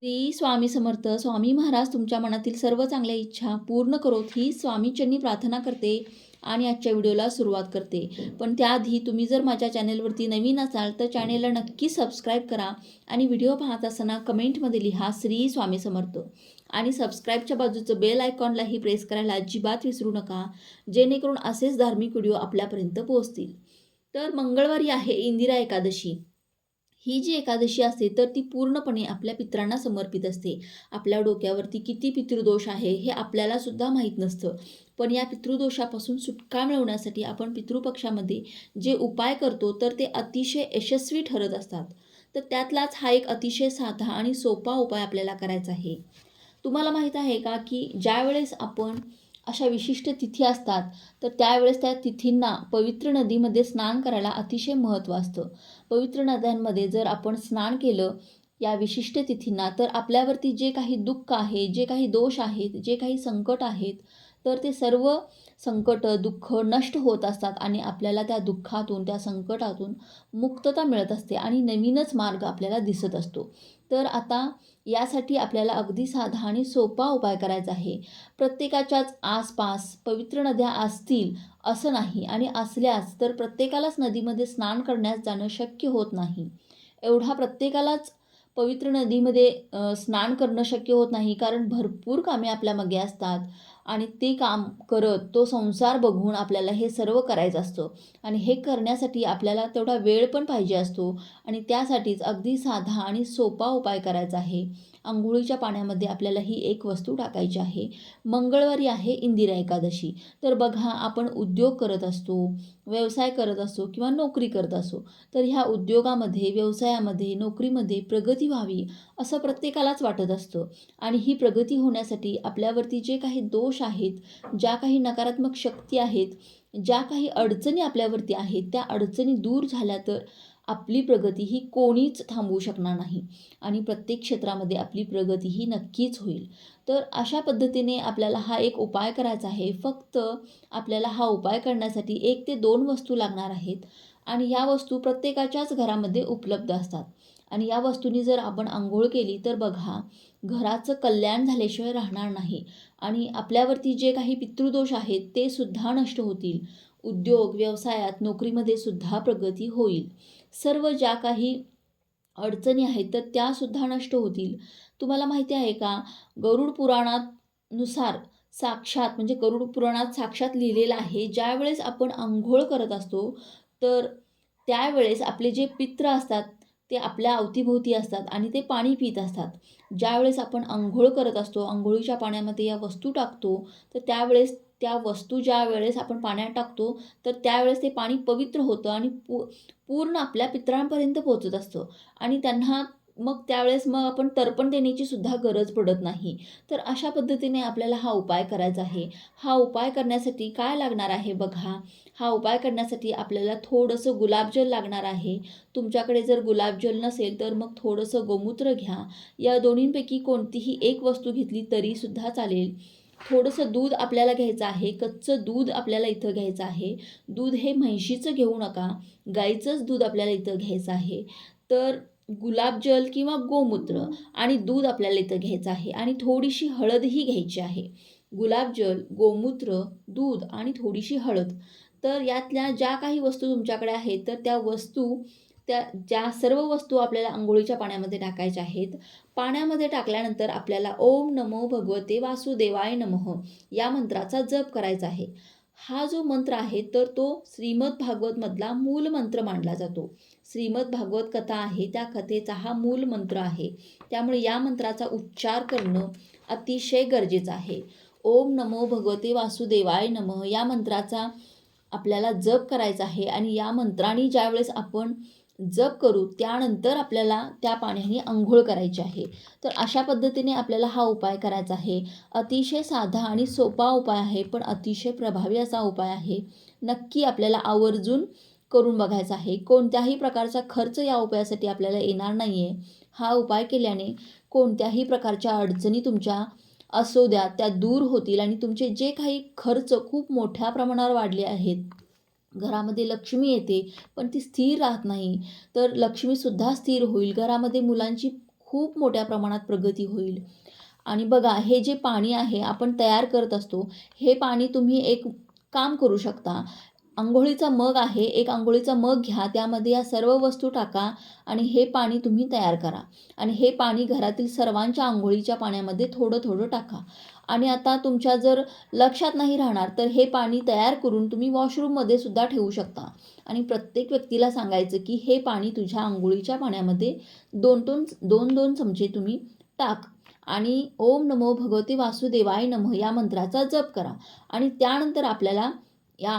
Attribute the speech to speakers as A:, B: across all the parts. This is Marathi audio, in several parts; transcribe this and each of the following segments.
A: श्री स्वामी समर्थ स्वामी महाराज तुमच्या मनातील सर्व चांगल्या इच्छा पूर्ण करोत ही स्वामीचरणी प्रार्थना करते आणि आजच्या व्हिडिओला सुरुवात करते. पण त्याआधी तुम्ही जर माझ्या चॅनेलवरती नवीन असाल तर चॅनेलला नक्की सबस्क्राईब करा आणि व्हिडिओ पाहत असताना कमेंटमध्ये लिहा श्री स्वामी समर्थ आणि सबस्क्राईबच्या बाजूचं बेल आयकॉनलाही प्रेस करायला अजिबात विसरू नका, जेणेकरून असेच धार्मिक व्हिडिओ आपल्यापर्यंत पोहोचतील. तर मंगळवारी आहे इंदिरा एकादशी. ही जी एकादशी असते तर ती पूर्णपणे आपल्या पितरांना समर्पित असते. आपल्या डोक्यावरती किती पितृदोष आहे हे आपल्याला सुद्धा माहीत नसतं. पण या पितृदोषापासून सुटका मिळवण्यासाठी आपण पितृपक्षामध्ये जे उपाय करतो तर ते अतिशय यशस्वी ठरत असतात. तर त्यातलाच हा एक अतिशय साधा आणि सोपा उपाय आपल्याला करायचा आहे. तुम्हाला माहीत आहे का की ज्यावेळेस आपण अशा विशिष्ट तिथी असतात तर त्यावेळेस त्या तिथींना पवित्र नदीमध्ये स्नान करायला अतिशय महत्त्व असतं. पवित्र नद्यांमध्ये जर आपण स्नान केलं या विशिष्ट तिथींना तर आपल्यावरती जे काही दुःख आहे, जे काही दोष आहेत, जे काही संकट आहेत तर ते सर्व संकट, दुःख नष्ट होत असतात आणि आपल्याला त्या दुःखातून, त्या संकटातून मुक्तता मिळत असते आणि नवीनच मार्ग आपल्याला दिसत असतो. तर आता यासाठी आपल्याला अगदी साधा आणि सोपा उपाय करायचा आहे. प्रत्येकाच्याच आसपास पवित्र नद्या असतील असं नाही आणि असल्यास तर प्रत्येकालाच नदीमध्ये स्नान करण्यास जाणं शक्य होत नाही. एवढा प्रत्येकालाच पवित्र नदीमध्ये स्नान करणं शक्य होत नाही, कारण भरपूर कामे आपल्यामागे असतात आणि ते काम करत तो संसार बघून आपल्याला हे सर्व करायचं असतं आणि हे करण्यासाठी आपल्याला तेवढा वेळ पण पाहिजे असतो आणि त्यासाठीच अगदी साधा आणि सोपा उपाय करायचा आहे. अंघोळीच्या पाण्यामध्ये आपल्याला ही एक वस्तू टाकायची आहे. मंगळवारी आहे इंदिरा एकादशी. तर बघा, आपण उद्योग करत असतो, व्यवसाय करत असतो किंवा नोकरी करत असो, तर ह्या उद्योगामध्ये, व्यवसायामध्ये, नोकरीमध्ये प्रगती व्हावी असं प्रत्येकालाच वाटत असतं आणि ही प्रगती होण्यासाठी आपल्यावरती जे काही दोष आहेत, ज्या काही नकारात्मक शक्ती आहेत, ज्या काही अडचणी आपल्यावरती आहेत, त्या अडचणी दूर झाल्या तर आपली प्रगती ही कोणीच थांबवू शकणार नाही आणि प्रत्येक क्षेत्रामध्ये आपली प्रगती ही नक्कीच होईल. तर अशा पद्धतीने आपल्याला हा एक उपाय करायचा आहे. फक्त आपल्याला हा उपाय करण्यासाठी 1 ते 2 वस्तू लागणार आहेत आणि ह्या वस्तू प्रत्येकाच्याच घरामध्ये उपलब्ध असतात आणि या वस्तूंनी जर आपण अंघोळ केली तर बघा, घराचं कल्याण झाल्याशिवाय राहणार नाही आणि आपल्यावरती जे काही पितृदोष आहेत ते सुद्धा नष्ट होतील. उद्योग, व्यवसायात, नोकरीमध्ये सुद्धा प्रगती होईल. सर्व ज्या काही अडचणी आहेत तर त्यासुद्धा नष्ट होतील. तुम्हाला माहिती आहे का, गरुड पुराणानुसार साक्षात म्हणजे गरुड पुराणात साक्षात लिहिलेलं आहे, ज्यावेळेस आपण अंघोळ करत असतो तर त्यावेळेस आपले जे पित्र असतात ते आपल्या अवतीभोवती असतात आणि ते पाणी पित असतात. ज्यावेळेस आपण अंघोळ करत असतो, अंघोळीच्या पाण्यामध्ये या वस्तू टाकतो, तर त्यावेळेस त्या वस्तू ज्यावेळेस आपण पाण्यात टाकतो तर त्यावेळेस ते पाणी पवित्र होतं आणि पूर्ण आपल्या पितरांपर्यंत पोहोचत असतं आणि त्यांना मग त्यावेळेस आपण तर्पण देण्याची सुद्धा गरज पडत नाही. तर अशा पद्धतीने आपल्याला हा उपाय करायचा आहे. हा उपाय करण्यासाठी काय लागणार आहे बघा, हा उपाय करण्यासाठी आपल्याला थोडंसं गुलाबजल लागणार आहे. तुमच्याकडे जर गुलाबजल नसेल तर मग थोडंसं गोमूत्र घ्या. या दोन्हींपैकी कोणतीही एक वस्तू घेतली तरीसुद्धा चालेल. थोडंसं दूध आपल्याला घ्यायचं आहे. कच्चं दूध आपल्याला इथं घ्यायचं आहे. दूध हे म्हैशीचं घेऊ नका, गाईचंच दूध आपल्याला इथं घ्यायचं आहे. तर गुलाबजल किंवा गोमूत्र आणि दूध आपल्याला इथं घ्यायचं आहे आणि थोडीशी हळदही घ्यायची आहे. गुलाबजल, गोमूत्र, दूध आणि थोडीशी हळद. तर यातल्या ज्या काही वस्तू तुमच्याकडे आहेत तर त्या ज्या सर्व वस्तू आपल्याला अंघोळीच्या पाण्यामध्ये टाकायच्या आहेत. पाण्यामध्ये टाकल्यानंतर आपल्याला ओम नमो भगवते वासुदेवाय नमः या मंत्राचा जप करायचा आहे. हा जो मंत्र आहे तर तो श्रीमद भागवतमधला मूल मंत्र मानला जातो. श्रीमद भागवत कथा आहे, त्या कथेचा हा मूल मंत्र आहे. त्यामुळे या मंत्राचा उच्चार करणं अतिशय गरजेचं आहे. ओम नमो भगवते वासुदेवाय नमः या मंत्राचा आपल्याला जप करायचा आहे आणि या मंत्राने ज्यावेळेस आपण जप करू त्यानंतर आपल्याला त्या पाण्याने अंघोळ करायची आहे. तर अशा पद्धतीने आपल्याला हा उपाय करायचा आहे. अतिशय साधा आणि सोपा उपाय आहे, पण अतिशय प्रभावी असा उपाय आहे. नक्की आपल्याला आवर्जून करून बघायचा आहे. कोणत्याही प्रकारचा खर्च या उपायासाठी आपल्याला येणार नाही आहे. हा उपाय केल्याने कोणत्याही प्रकारच्या अडचणी तुमच्या असू द्या त्या दूर होतील आणि तुमचे जे काही खर्च खूप मोठ्या प्रमाणावर वाढले आहेत, घरामध्ये लक्ष्मी येते पण ती स्थिर राहत नाही, तर लक्ष्मीसुद्धा स्थिर होईल. घरामध्ये मुलांची खूप मोठ्या प्रमाणात प्रगती होईल. आणि बघा हे जे पाणी आहे आपण तयार करत असतो, हे पाणी तुम्ही एक काम करू शकता. अंघोळीचा मग आहे, एक अंघोळीचा मग घ्या, त्यामध्ये या सर्व वस्तू टाका आणि हे पाणी तुम्ही तयार करा आणि हे पाणी घरातील सर्वांच्या अंघोळीच्या पाण्यामध्ये थोडं-थोडं टाका. आणि आता तुमच्या जर लक्षात नाही राहणार, तर हे पाणी तयार करून तुम्ही वॉशरूममध्ये सुद्धा ठेवू शकता आणि प्रत्येक व्यक्तीला सांगायचं, की हे पाणी तुझ्या अंघोळीच्या पाण्यामध्ये 2-2 चमचे तुम्ही टाक आणि ओम नमो भगवते वासुदेवाय नमः या मंत्राचा जप करा आणि त्यानंतर आपल्याला या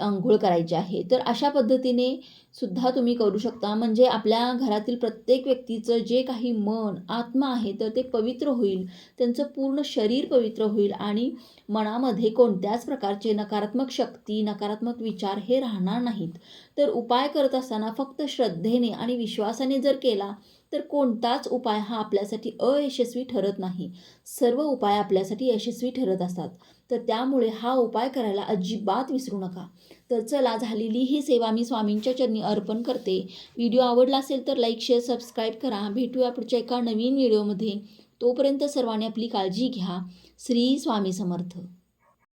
A: अंघोळ करायची आहे. तर अशा पद्धतीने सुद्धा तुम्ही करू शकता. म्हणजे आपल्या घरातील प्रत्येक व्यक्तीचं जे काही मन, आत्मा आहे तर ते पवित्र होईल. त्यांचं पूर्ण शरीर पवित्र होईल आणि मनामध्ये कोणत्याच प्रकारचे नकारात्मक शक्ती, नकारात्मक विचार हे राहणार नाहीत. तर उपाय करत असताना फक्त श्रद्धेने आणि विश्वासाने जर केला, तर कोणताच उपाय हा आपल्यासाठी अयशस्वी ठरत नाही. सर्व उपाय आपल्यासाठी यशस्वी ठरत असतात. तर त्यामुळे हा उपाय करायला अजिबात विसरू नका. तर चला, झालेली ही सेवा मी स्वामींच्या चरणी अर्पण करते. व्हिडिओ आवडला असेल तर लाईक, शेअर, सबस्क्राईब करा. भेटूया पुढच्या एका नवीन व्हिडिओमध्ये. तोपर्यंत सर्वांनी आपली काळजी घ्या. श्री स्वामी समर्थ.